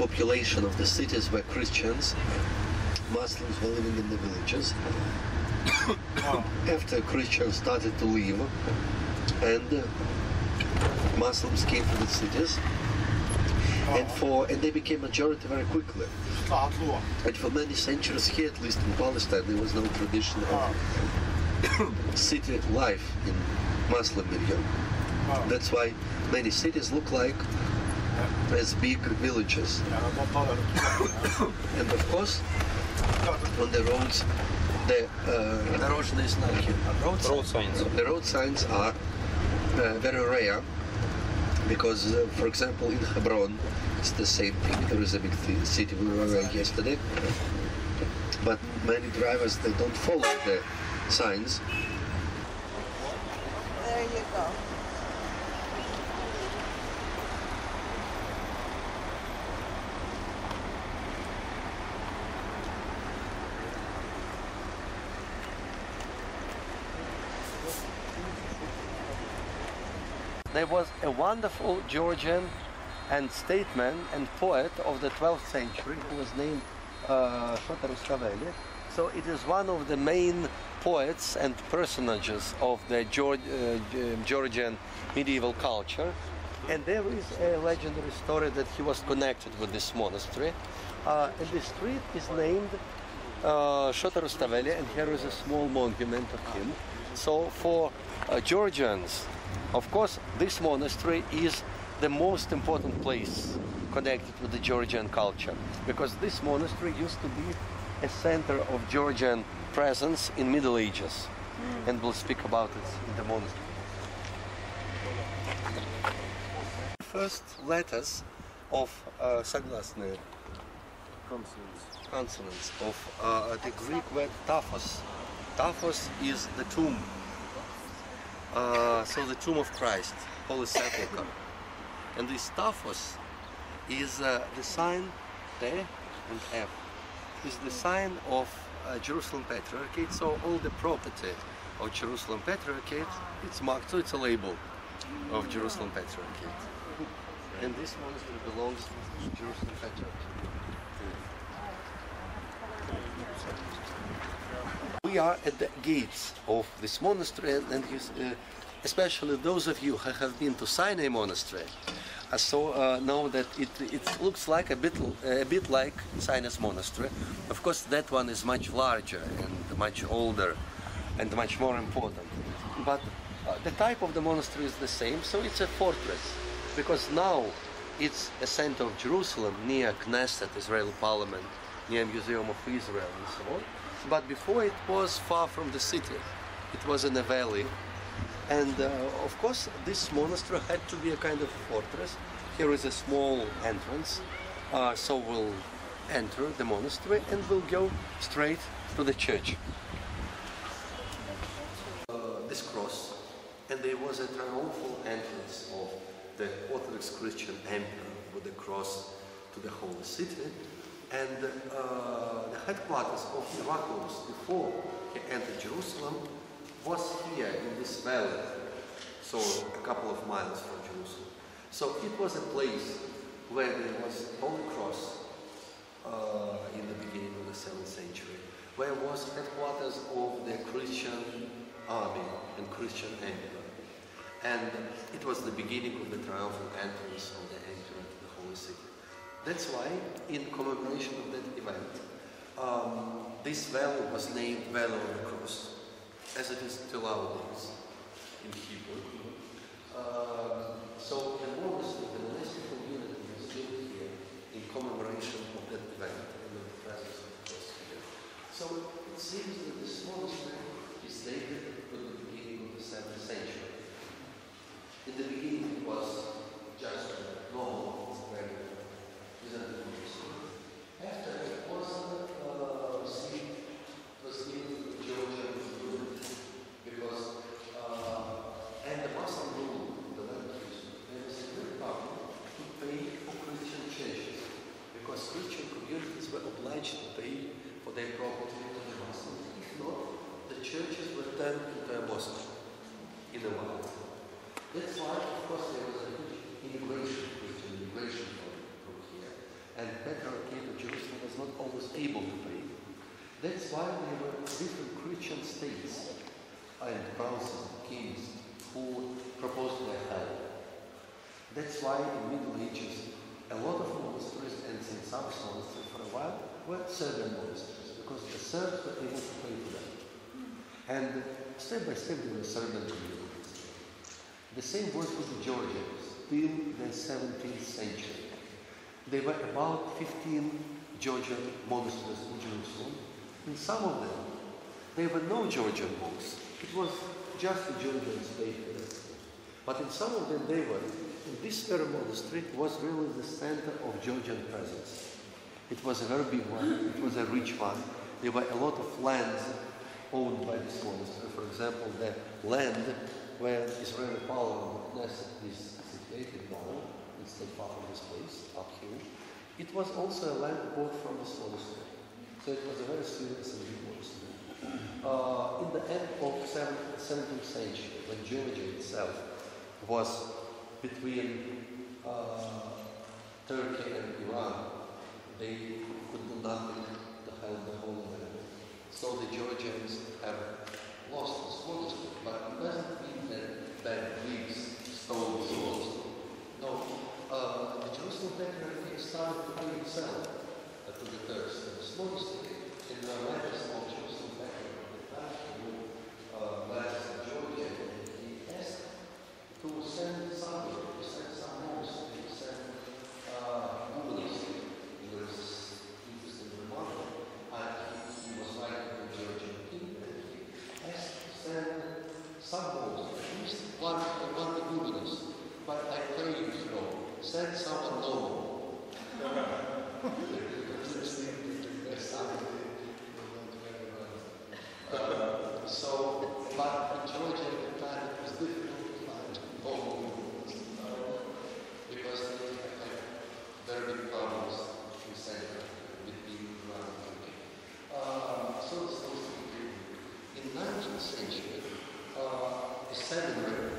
population of the cities were Christians. Muslims were living in the villages. After Christians started to leave and Muslims came to the cities, and they became majority very quickly. And for many centuries here, at least in Palestine, there was no tradition of city life in Muslim milieu. That's why many cities look like as big villages. And of course, on the roads, the road signs are very rare, because, for example, in Hebron, it's the same thing. There is a big city we were there yesterday, but many drivers, they don't follow the signs. There you go. There was a wonderful Georgian and statesman and poet of the 12th century who was named Shotarustaveli. So it is one of the main poets and personages of the Georgian medieval culture. And there is a legendary story that he was connected with this monastery. And the street is named Shotarustaveli, and here is a small monument of him. So for Georgians, of course, this monastery is the most important place connected with the Georgian culture, because this monastery used to be a center of Georgian presence in Middle Ages, and we'll speak about it in the monastery. First letters of согласные consonants of the Greek word taphos. Taphos is the tomb. So the tomb of Christ, Holy Sepulchre. And this taphos is the sign, T and F, is the sign of Jerusalem Patriarchate. So all the property of Jerusalem Patriarchate, it's marked, so it's a label of Jerusalem Patriarchate. And this monastery belongs to Jerusalem Patriarchate. We are at the gates of this monastery, and especially those of you who have been to Sinai Monastery, know that it looks like a bit like Sinai's Monastery. Of course, that one is much larger and much older and much more important. But the type of the monastery is the same, so it's a fortress, because now it's a center of Jerusalem, near Knesset, Israeli Parliament, near Museum of Israel and so on. But before, it was far from the city. It was in a valley. And of course, this monastery had to be a kind of fortress. Here is a small entrance. So we'll enter the monastery and we'll go straight to the church. This cross, and there was a triumphal entrance of the Orthodox Christian emperor with the cross to the holy city. And the headquarters of Miraculous, before he entered Jerusalem, was here in this valley, so a couple of miles from Jerusalem. So it was a place where there was Holy Cross in the beginning of the 7th century, where was headquarters of the Christian army and Christian emperor. And it was the beginning of the triumphal entrance of the emperor to the holy city. That's why, in commemoration of that event, this valley was named Valley of the Cross, as it is till our days in Hebrew. So the monastery, the monastical unity was built here in commemoration of that event and of the presence of the cross here. So it seems that this monastery is dated to the beginning of the 7th century. In the beginning, it was just a normal, regular. After it was given to the Georgian community, because and the Muslim rule, the language, there was a great power to pay for Christian churches, because Christian communities were obliged to pay for their property to the Muslims. If not, the churches were turned into a mosque in a while. That's why, of course, there was a huge immigration, Christian immigration from here. And was not always able to pay. That's why there were different Christian states and princes, kings, who proposed their help. That's why in Middle Ages, a lot of monasteries, and St. Sabbath's monastery for a while, were Serbian monasteries, because the Serbs were able to pay for them. And step by step, they were Serbian communities. The same was with the Georgians, till the 17th century. There were about 15 Georgian monasteries in Jerusalem. In some of them, there were no Georgian monks. It was just the Georgians paid for them. But in some of them, they were. And this very monastery was really the center of Georgian presence. It was a very big one. It was a rich one. There were a lot of lands owned by this monastery. For example, the land where Israeli Parliament is situated now, it's not far from this place, up here. It was also a land bought from this monastery. So it was a very serious and big monastery. In the end of 17th century, when Georgia itself was between Turkey and Iran, they could do nothing to help the whole land. So the Georgians have lost this monastery, but it doesn't mean that Greeks stole this monastery. No, the Jerusalem Patriarchate started to pay itself to the Turks. This monastery in the letters of Jerusalem Patriarchate, who left Georgia, and he asked to send some monks, to send governors. He was interested in the money, and he was writing to the Georgian king, and he asked to send some monks, at least one governors. But I pray you to know, send someone local. But in Georgia at the time it was difficult to find local because they had very big problems in the center between Iran and Turkey. So it's supposed to be in the 19th century, a seminary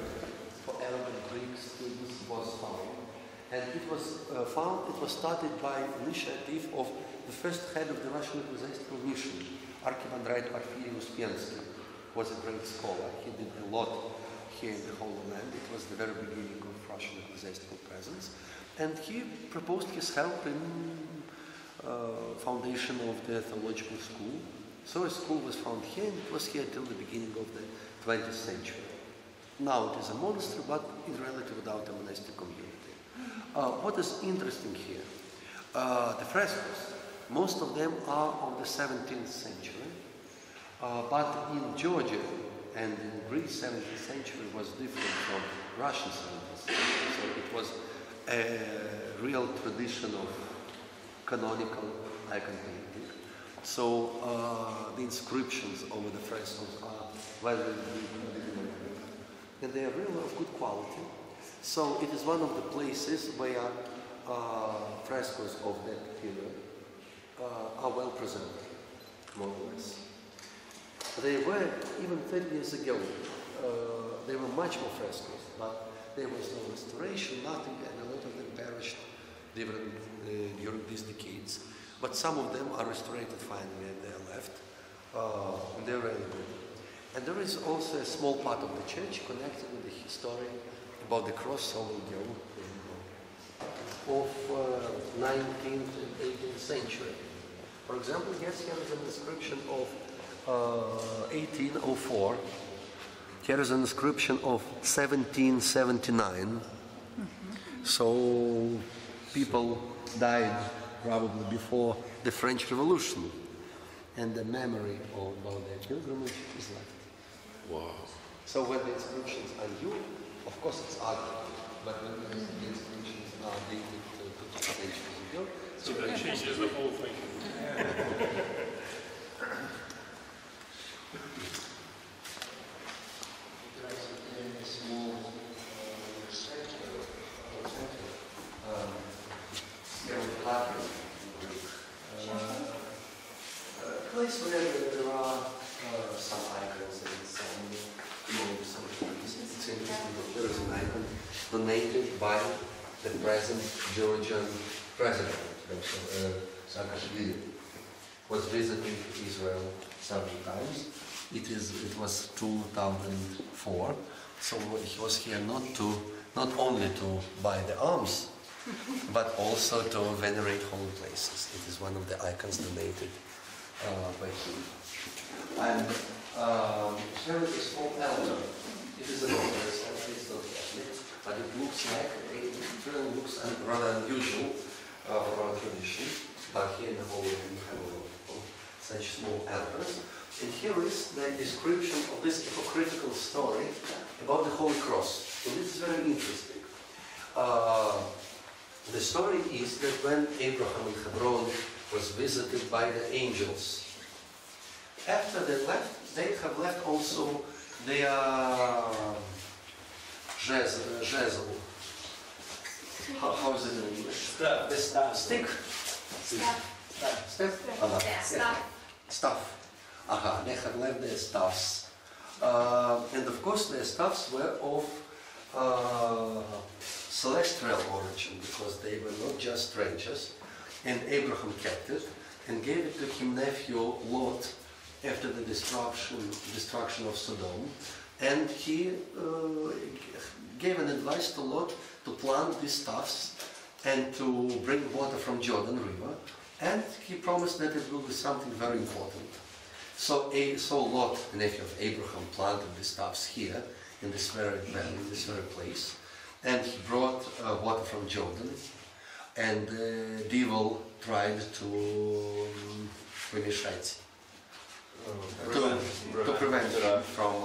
for Arabic Greek students was found. And it was started by initiative of the first head of the Russian Ecclesiastical Mission, Archimandrite Porphyry Uspensky, was a great scholar. He did a lot here in the Holy Land. It was the very beginning of Russian ecclesiastical presence. And he proposed his help in foundation of the theological school. So a school was found here, and it was here till the beginning of the 20th century. Now it is a monastery, but in reality without a monastic community. What is interesting here? The frescoes, most of them are of the 17th century, but in Georgia and in Greece, 17th century was different from Russian 17th century. So it was a real tradition of canonical icon painting. So the inscriptions over the frescoes are very good, and they are really of good quality. So it is one of the places where frescoes of that period are well preserved, more or less. They were, even 30 years ago, there were much more frescoes, but there was no restoration, nothing, and a lot of them perished during these decades. But some of them are restored finally, and they are left, and they're really good. And there is also a small part of the church connected with the history about the cross of 19th and 18th century. For example, yes, here is an inscription of 1804. Here is an inscription of 1779. So people died probably before the French Revolution, and the memory about their pilgrimage is left. Wow. So when the inscriptions are new, of course it's ugly, but when the inscriptions are dated to 2 centuries ago, so that changes the whole thing. Place where there are some icons and some trees. It's interesting that there is an icon donated by the present Georgian president, Saakashvili. was visiting Israel several times. It was 2004, so he was here not only to buy the arms, but also to venerate holy places. It is one of the icons donated by him. And here is a small altar. It is an altar, it's not Catholic, but it looks like, it really looks rather unusual for our tradition. But here in the Holy Land we have a lot of such small altars. And here is the description of this apocryphal story about the Holy Cross. And this is very interesting. The story is that when Abraham in Hebron was visited by the angels, after they left, they have left also their jezl. How is it in English? Staff. The staff. Stick? Staff. Aha, they have left their staffs. And of course their staffs were of celestial origin, because they were not just strangers. And Abraham kept it and gave it to his nephew Lot after the destruction of Sodom. And he gave an advice to Lot to plant these staffs and to bring water from Jordan River. And he promised that it will be something very important. So Lot, the nephew of Abraham, planted the staffs here in this very valley, in this very place. And he brought water from Jordan. And the devil tried to prevent him from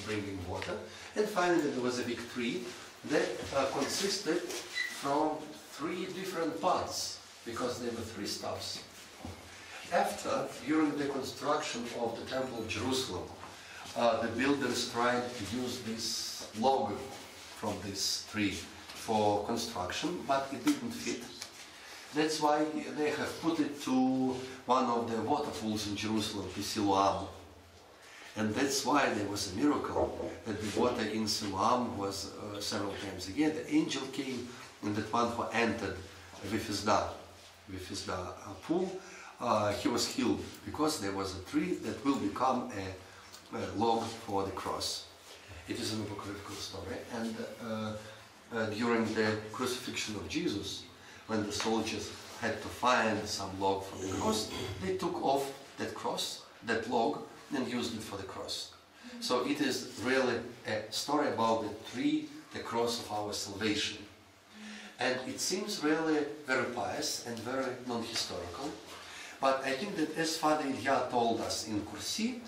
bringing water. And finally there was a big tree that consisted from 3 different parts, because there were 3 staffs. After, during the construction of the Temple of Jerusalem, the builders tried to use this log from this tree for construction, but it didn't fit. That's why they have put it to one of the waterfalls in Jerusalem, Siloam. And that's why there was a miracle, that the water in Siloam was several times a year. The angel came, and that one who entered Bethesda pool, he was healed, because there was a tree that will become a log for the cross. It is an apocryphal story. And during the crucifixion of Jesus, when the soldiers had to find some log for the cross, they took off that cross, that log, and used it for the cross. So it is really a story about the tree, the cross of our salvation. And it seems really very pious and very non-historical. But I think that, as Father Ilya told us in Kursi,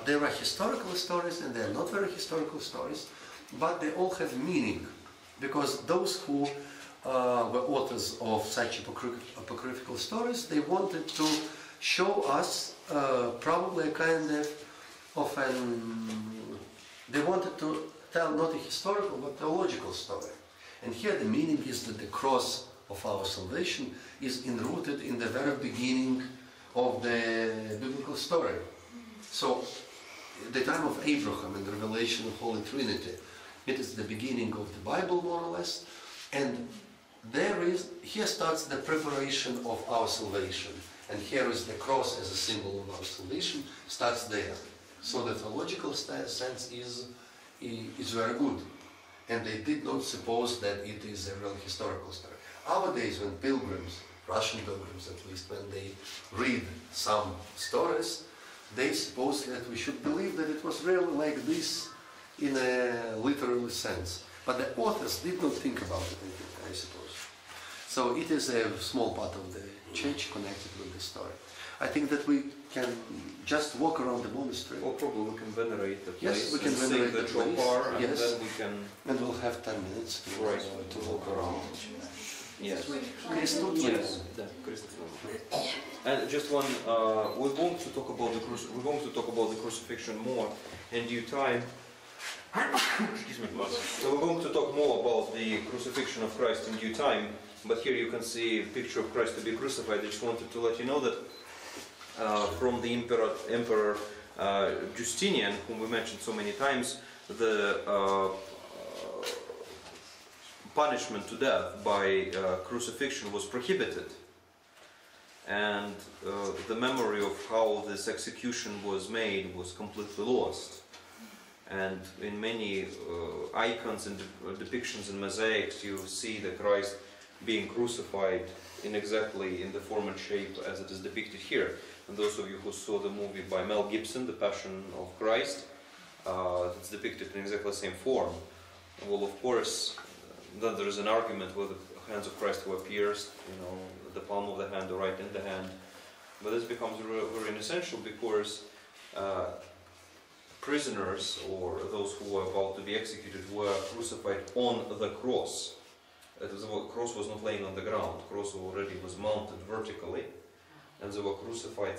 there are historical stories and they are not very historical stories, but they all have meaning, because those who were authors of such apocryphal stories, they wanted to show us probably a kind of they wanted to tell not a historical but theological story. And here the meaning is that the cross of our salvation is enrooted in the very beginning of the biblical story. So, the time of Abraham and the revelation of Holy Trinity, it is the beginning of the Bible, more or less, and here starts the preparation of our salvation. And here is the cross as a symbol of our salvation, starts there. So the theological sense is very good. And they did not suppose that it is a real historical story. Nowadays, when pilgrims, Russian pilgrims at least, when they read some stories, they suppose that we should believe that it was really like this in a literal sense. But the authors did not think about it, I suppose. So it is a small part of the church connected with the story. I think that we can just walk around the monastery. Or probably we can venerate the place. Yes, we can venerate the place. And yes. Then we can... And we'll have 10 minutes to walk around. Yes. Yes. And just one, we're going to talk about the crucifixion more in due time. Excuse me. So we're going to talk more about the crucifixion of Christ in due time. But here you can see a picture of Christ to be crucified. I just wanted to let you know that from the Emperor Justinian, whom we mentioned so many times, the punishment to death by crucifixion was prohibited. and the memory of how this execution was made was completely lost. And in many icons and depictions and mosaics, you see the Christ being crucified in exactly in the form and shape as it is depicted here. And those of you who saw the movie by Mel Gibson, The Passion of Christ, it's depicted in exactly the same form. Well, of course, then there is an argument whether the hands of Christ were pierced, the palm of the hand or right in the hand. But this becomes very essential because prisoners or those who were about to be executed were crucified on the cross. The cross was not laying on the ground. The cross already was mounted vertically, and they were crucified.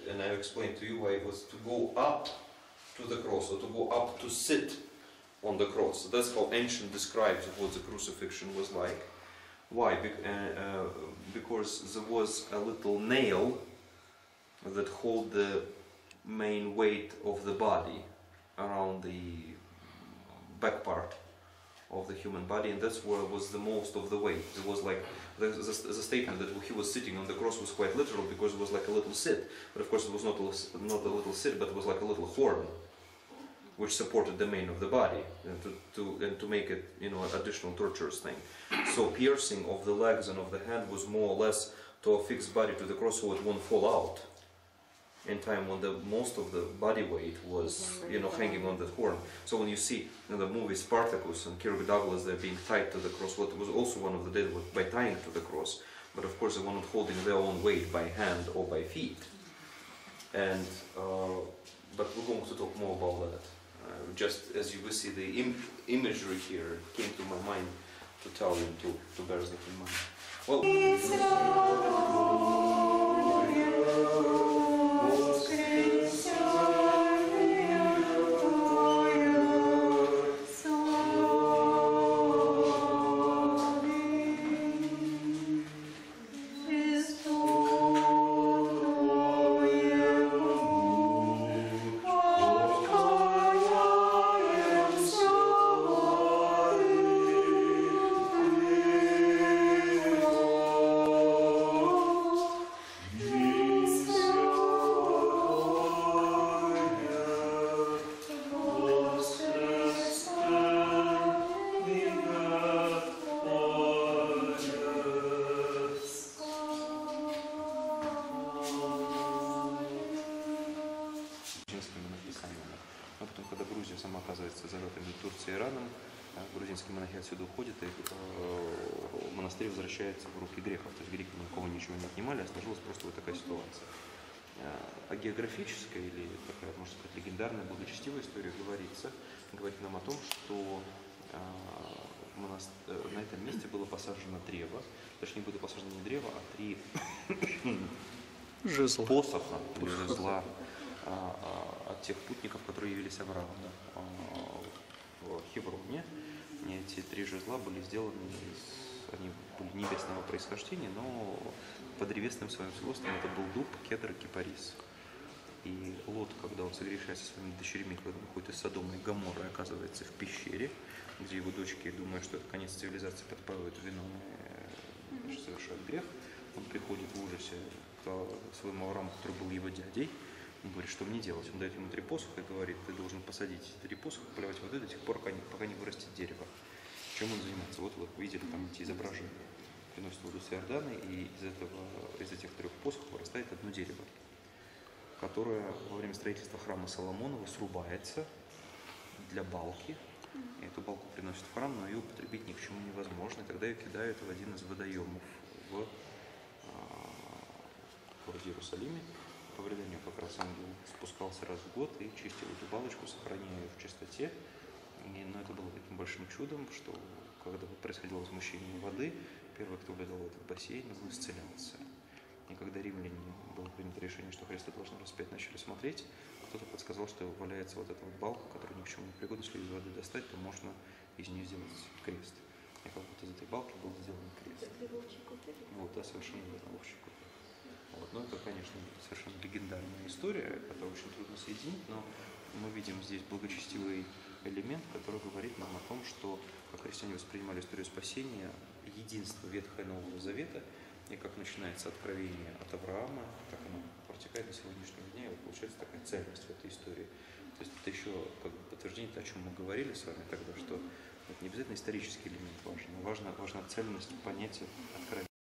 And I explained to you why it was to go up to the cross, or to go up to sit on the cross. So that's how ancient describes what the crucifixion was like. Why? Because there was a little nail that held the main weight of the body around the back part of the human body, and that's where was the most of the weight. It was like the statement that he was sitting on the cross was quite literal, because it was like a little sit. But of course it was not a little sit, but it was like a little horn which supported the main of the body, and to make it additional torturous thing. So piercing of the legs and of the hand was more or less to affix body to the cross so it won't fall out in time when the most of the body weight was hanging on that horn. So when you see in the movie Spartacus and Kirk Douglas, they're being tied to the cross, what was also one of the dead by tying to the cross, but of course they were not holding their own weight by hand or by feet. And but we're going to talk more about that. Just as you will see, the imagery here came to my mind to tell you to bear that in mind. Грузинские монахи отсюда уходят, и монастырь возвращается в руки греков. То есть греки никого ничего не отнимали, а сложилась просто вот такая ситуация. А географическая или такая, можно сказать, легендарная, благочестивая история говорит нам о том, что на этом месте было посажено древо, точнее было посажено не древо, а 3 посоха или жезла от тех путников, которые явились Аврааму в Хевроне. И эти 3 жезла были сделаны, они были небесного происхождения, но по древесным своим свойствам это был дуб, кедр и кипарис. И Лот, когда он согрешается со своими дочерьми, когда он выходит из Содома и Гоморры, оказывается в пещере, где его дочки, думая, что это конец цивилизации, подпаивают вином и совершают грех. Он приходит в ужасе к своему Аврааму, который был его дядей. Он говорит, что мне делать? Он дает ему 3 посоха и говорит, ты должен посадить 3 посоха, поливать водой до тех пор, пока не вырастет дерево. Чем он занимается? Вот вы видели там эти изображения. Приносит воду с Иордана, и из этих 3 посохов вырастает одно дерево, которое во время строительства храма Соломонова срубается для балки. И эту балку приносят в храм, но ее употребить ни к чему невозможно. И тогда ее кидают в один из водоемов в городе Иерусалиме. По преданию как раз ангел спускался раз в год и чистил эту балочку, сохраняя ее в чистоте. Но это было таким большим чудом, что когда происходило возмущение воды, первый, кто влезал в этот бассейн, он исцелялся. И когда римляне было принято решение, что Христа должны распять, начали смотреть, кто-то подсказал, что валяется вот эта вот балка, которая ни к чему не пригодна, если из воды достать, то можно из нее сделать крест. И как будто из этой балки был сделан крест. Вот, да, совершенно верно, овчий купе. Вот. Но это, конечно, совершенно легендарная история, которую очень трудно соединить, но мы видим здесь благочестивый элемент, который говорит нам о том, что как христиане воспринимали историю спасения, единство Ветхого и Нового Завета и как начинается откровение от Авраама, так оно протекает до сегодняшнего дня, и вот получается такая цельность в этой истории. То есть это еще как бы подтверждение того, о чем мы говорили с вами тогда, что это не обязательно исторический элемент важен, важна цельность понятия откровения.